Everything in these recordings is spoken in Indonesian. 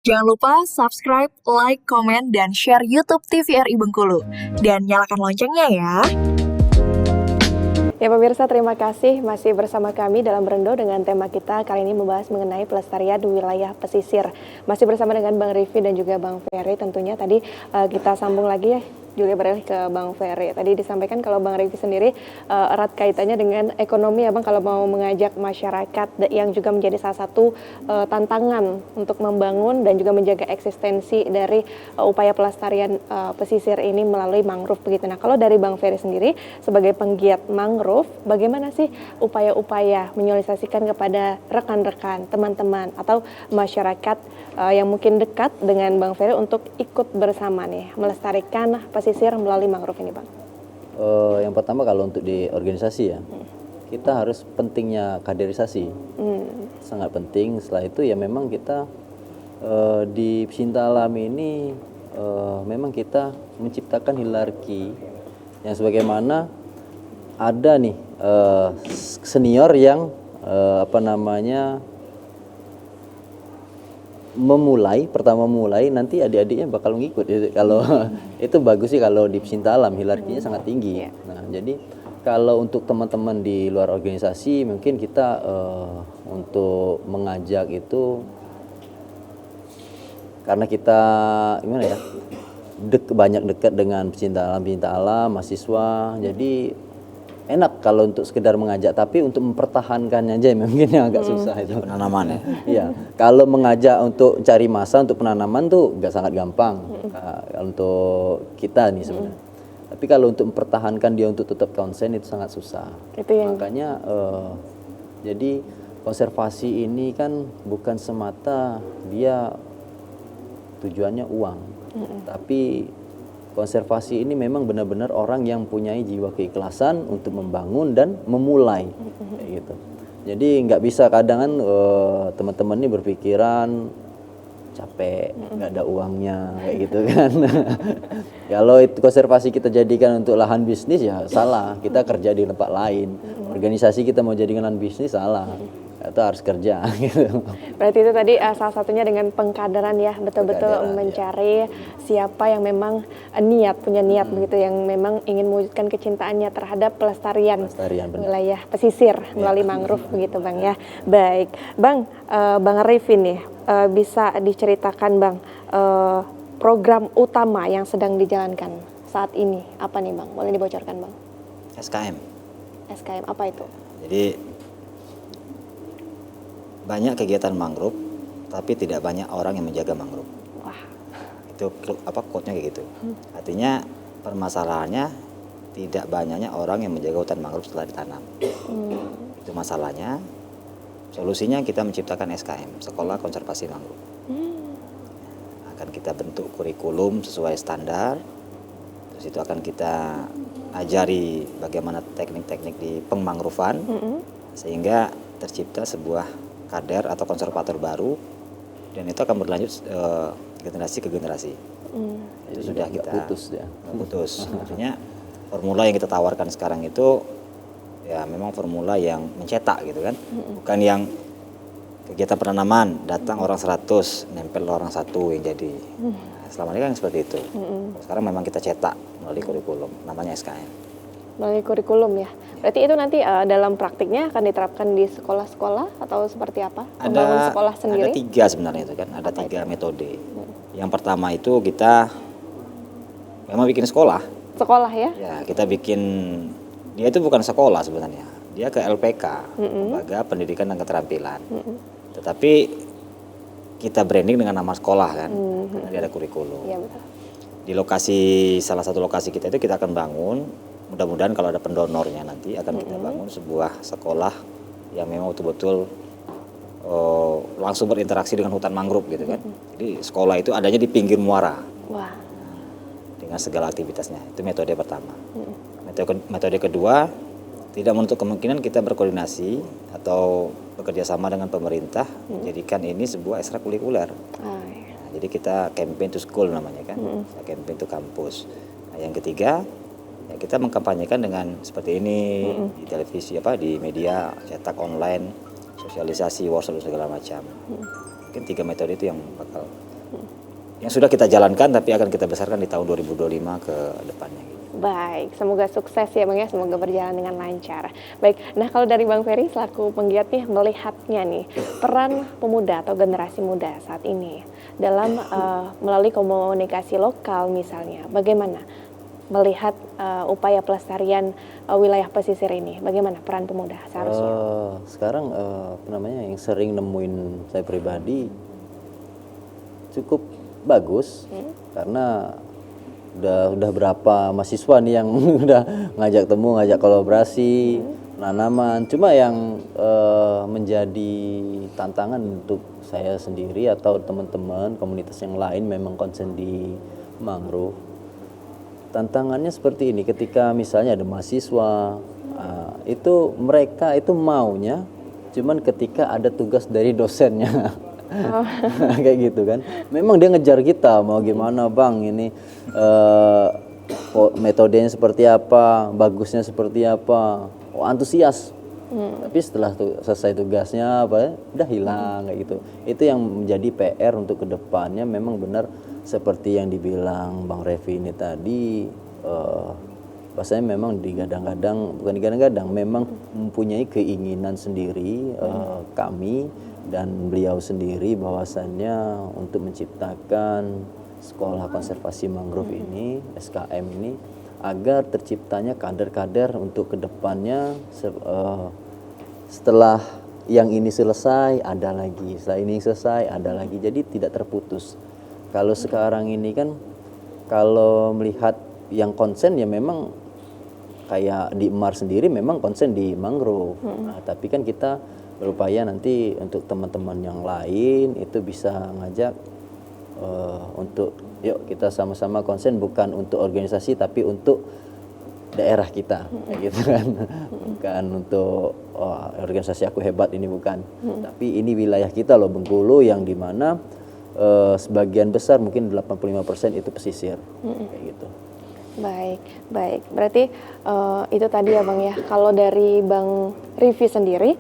Jangan lupa subscribe, like, komen, dan share YouTube TVRI Bengkulu. Dan nyalakan loncengnya ya. Ya pemirsa, terima kasih masih bersama kami dalam Berendo dengan tema kita kali ini membahas mengenai pelestarian wilayah pesisir. Masih bersama dengan Bang Rify dan juga Bang Ferry tentunya. Tadi kita sambung lagi ya, juga beralih ke Bang Ferry. Tadi disampaikan kalau Bang Rify sendiri erat kaitannya dengan ekonomi ya Bang, kalau mau mengajak masyarakat yang juga menjadi salah satu tantangan untuk membangun dan juga menjaga eksistensi dari upaya pelestarian pesisir ini melalui mangrove begitu. Nah kalau dari Bang Ferry sendiri sebagai penggiat mangrove, bagaimana sih upaya-upaya menyosialisasikan kepada rekan-rekan, teman-teman atau masyarakat yang mungkin dekat dengan Bang Ferry untuk ikut bersama nih melestarikan pesisir melalui mangrove ini, Bang? Yang pertama kalau untuk di organisasi ya, kita harus pentingnya kaderisasi, sangat penting. Setelah itu ya memang kita di pecinta alam ini memang kita menciptakan hierarki yang sebagaimana ada nih senior yang pertama mulai nanti adik-adiknya bakal ngikut. Kalau itu bagus sih kalau di pecinta alam hierarkinya sangat tinggi. Nah jadi kalau untuk teman-teman di luar organisasi mungkin kita untuk mengajak itu karena kita gimana ya banyak dekat dengan pecinta alam mahasiswa, jadi enak kalau untuk sekedar mengajak, tapi untuk mempertahankannya aja mungkin yang agak susah itu penanaman ya. Iya, kalau mengajak untuk cari masa untuk penanaman tuh sangat gampang untuk kita nih sebenarnya. Tapi kalau untuk mempertahankan dia untuk tetap konsen itu sangat susah. Itu yang Makanya jadi konservasi ini kan bukan semata dia tujuannya uang, tapi konservasi ini memang benar-benar orang yang punya jiwa keikhlasan untuk membangun dan memulai, kayak gitu. Jadi nggak bisa kadang kan teman-teman ini berpikiran capek, nggak ada uangnya, kayak gitu kan. Kalau itu konservasi kita jadikan untuk lahan bisnis ya salah, kita kerja di tempat lain. Organisasi kita mau jadikan lahan bisnis salah. Itu harus kerja gitu. Berarti itu tadi salah satunya dengan pengkaderan ya, betul-betul mencari siapa yang memang punya niat begitu, yang memang ingin mewujudkan kecintaannya terhadap pelestarian wilayah pesisir melalui mangrove begitu Bang ya. Baik, Bang, Bang Rify nih bisa diceritakan Bang program utama yang sedang dijalankan saat ini apa nih Bang? Boleh dibocorkan Bang? SKM. SKM apa itu? Jadi banyak kegiatan mangrove, tapi tidak banyak orang yang menjaga mangrove. Wah. Itu quote-nya kayak gitu. Artinya permasalahannya tidak banyaknya orang yang menjaga hutan mangrove setelah ditanam. Itu masalahnya. Solusinya kita menciptakan SKM, Sekolah Konservasi Mangrove. Akan kita bentuk kurikulum sesuai standar. Terus itu akan kita ajari bagaimana teknik-teknik di pengmangrovan, sehingga tercipta sebuah kader atau konservator baru, dan itu akan berlanjut generasi ke generasi. Itu sudah kita putus. Artinya formula yang kita tawarkan sekarang itu ya memang formula yang mencetak gitu kan, bukan yang kegiatan penanaman datang orang 100 nempel orang 1 yang jadi. Selama ini kan seperti itu. Sekarang memang kita cetak melalui kurikulum, namanya SKM. Melalui kurikulum ya. Berarti itu nanti dalam praktiknya akan diterapkan di sekolah-sekolah atau seperti apa? Membangun sekolah sendiri? Ada 3 sebenarnya itu kan, ada 3 metode. Yang pertama itu kita memang bikin sekolah. Sekolah ya? Ya, kita bikin, dia itu bukan sekolah sebenarnya. Dia ke LPK, Lembaga Pendidikan dan Keterampilan. Tetapi kita branding dengan nama sekolah kan, karena dia ada kurikulum. Iya betul. Di salah satu lokasi kita itu kita akan bangun, mudah-mudahan kalau ada pendonornya nanti akan kita bangun sebuah sekolah yang memang betul-betul langsung berinteraksi dengan hutan mangrove gitu kan. Jadi sekolah itu adanya di pinggir muara. Wah. Dengan segala aktivitasnya. Itu metode pertama. Metode kedua, tidak menutup kemungkinan kita berkoordinasi atau bekerja sama dengan pemerintah, jadikan ini sebuah ekstrakurikuler. Jadi kita campaign to school namanya kan, campaign to kampus. Nah, yang ketiga, ya kita mengkampanyekan dengan seperti ini di televisi di media cetak online, sosialisasi, workshop segala macam. Mungkin 3 metode itu yang bakal Yang sudah kita jalankan tapi akan kita besarkan di tahun 2025 ke depannya. Baik, semoga sukses ya Bang ya, semoga berjalan dengan lancar. Baik, nah kalau dari Bang Ferry selaku penggiat nih, melihatnya nih, peran pemuda atau generasi muda saat ini dalam melalui komunikasi lokal misalnya, bagaimana melihat upaya pelestarian wilayah pesisir ini, bagaimana peran pemuda seharusnya? Sekarang apa namanya yang sering nemuin saya pribadi cukup bagus karena udah berapa mahasiswa nih yang udah ngajak temu, ngajak kolaborasi, penanaman. Cuma yang menjadi tantangan untuk saya sendiri atau teman-teman komunitas yang lain memang konsen di mangrove. Tantangannya seperti ini, ketika misalnya ada mahasiswa, itu mereka itu maunya, cuman ketika ada tugas dari dosennya. Kayak gitu kan. Memang dia ngejar kita, mau gimana Bang ini metodenya seperti apa, bagusnya seperti apa. Oh, antusias. Tapi setelah selesai tugasnya apa udah hilang kayak gitu. Itu yang menjadi PR untuk kedepannya. Memang benar seperti yang dibilang Bang Revi ini tadi, bahasanya memang digadang-gadang, bukan digadang-gadang, memang mempunyai keinginan sendiri kami dan beliau sendiri bahwasannya untuk menciptakan sekolah konservasi mangrove ini, SKM ini, agar terciptanya kader-kader untuk kedepannya. Setelah yang ini selesai ada lagi, setelah ini selesai ada lagi, jadi tidak terputus. Kalau sekarang ini kan kalau melihat yang konsen ya memang kayak di Emar sendiri memang konsen di mangrove. Nah, tapi kan kita berupaya nanti untuk teman-teman yang lain itu bisa ngajak untuk yuk kita sama-sama konsen bukan untuk organisasi tapi untuk daerah kita, kayak gitu kan. Bukan untuk organisasi aku hebat ini bukan, tapi ini wilayah kita loh Bengkulu yang dimana sebagian besar mungkin 85% itu pesisir, kayak gitu. Baik, baik. Berarti itu tadi ya Bang ya. Kalau dari Bang Rivi sendiri,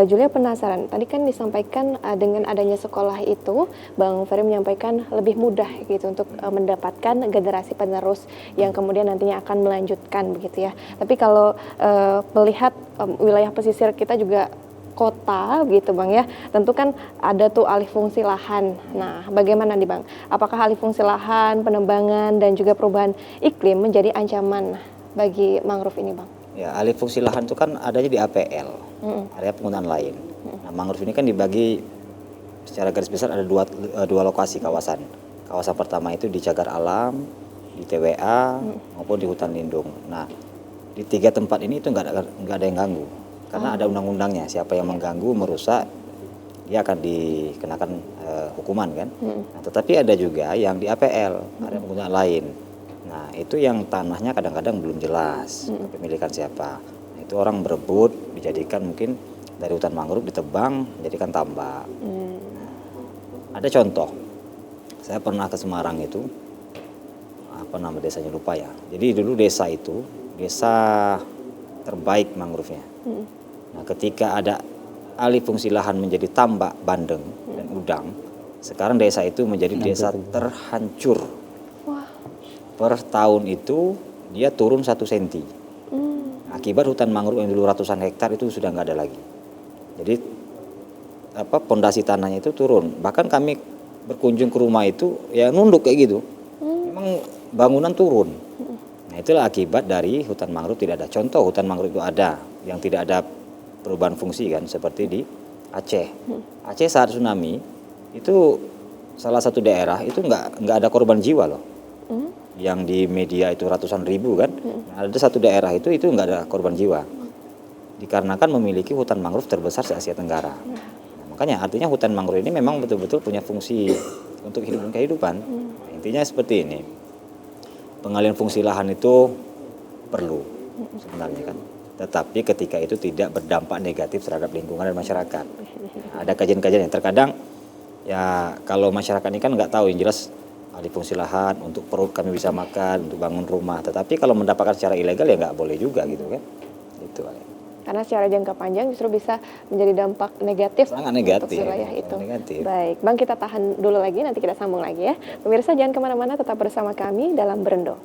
Julia penasaran. Tadi kan disampaikan dengan adanya sekolah itu, Bang Ferry menyampaikan lebih mudah gitu untuk mendapatkan generasi penerus yang kemudian nantinya akan melanjutkan begitu ya. Tapi kalau melihat wilayah pesisir kita juga kota gitu Bang ya, tentu kan ada tuh alih fungsi lahan. Nah, bagaimana nih Bang? Apakah alih fungsi lahan, penebangan dan juga perubahan iklim menjadi ancaman bagi mangrove ini Bang? Ya, alih fungsi lahan itu kan adanya di APL, area penggunaan lain. Nah, mangrove ini kan dibagi secara garis besar ada dua lokasi kawasan. Kawasan pertama itu di cagar alam, di TWA maupun di hutan lindung. Nah, di tiga tempat ini itu nggak ada yang ganggu. Karena ada undang-undangnya, siapa yang mengganggu, merusak, dia akan dikenakan hukuman kan. Nah, tetapi ada juga yang di APL, ada penggunaan lain. Nah, itu yang tanahnya kadang-kadang belum jelas kepemilikan siapa. Nah, itu orang berebut, dijadikan mungkin dari hutan mangrove ditebang, dijadikan tambak. Nah, ada contoh, saya pernah ke Semarang itu, apa nama desanya lupa ya. Jadi dulu desa itu, desa terbaik mangrove-nya. Nah, ketika ada alih fungsi lahan menjadi tambak, bandeng, dan udang, sekarang desa itu menjadi desa terhancur. Per tahun itu dia turun 1 senti. Akibat hutan mangrove yang dulu ratusan hektar itu sudah nggak ada lagi. Jadi pondasi tanahnya itu turun. Bahkan kami berkunjung ke rumah itu ya nunduk kayak gitu. Memang bangunan turun. Nah, itulah akibat dari hutan mangrove tidak ada. Contoh hutan mangrove itu ada yang tidak ada perubahan fungsi kan, seperti di Aceh. Aceh saat tsunami itu salah satu daerah itu nggak ada korban jiwa loh. Yang di media itu ratusan ribu kan. Nah, ada satu daerah itu nggak ada korban jiwa. Dikarenakan memiliki hutan mangrove terbesar se Asia Tenggara. Nah, makanya artinya hutan mangrove ini memang betul-betul punya fungsi untuk kehidupan. Nah, intinya seperti ini. Pengalihan fungsi lahan itu perlu sebenarnya kan. Tetapi ketika itu tidak berdampak negatif terhadap lingkungan dan masyarakat. Nah, ada kajian-kajian yang terkadang ya kalau masyarakat ini kan nggak tahu, yang jelas alih fungsi lahan untuk perut kami bisa makan, untuk bangun rumah. Tetapi kalau mendapatkan secara ilegal ya nggak boleh juga gitu kan. Itu. Karena secara jangka panjang justru bisa menjadi dampak negatif Sangat untuk negatif, wilayah sangat itu. negatif. Baik, Bang, kita tahan dulu lagi, nanti kita sambung lagi ya. Pemirsa jangan kemana-mana, tetap bersama kami dalam Berendo.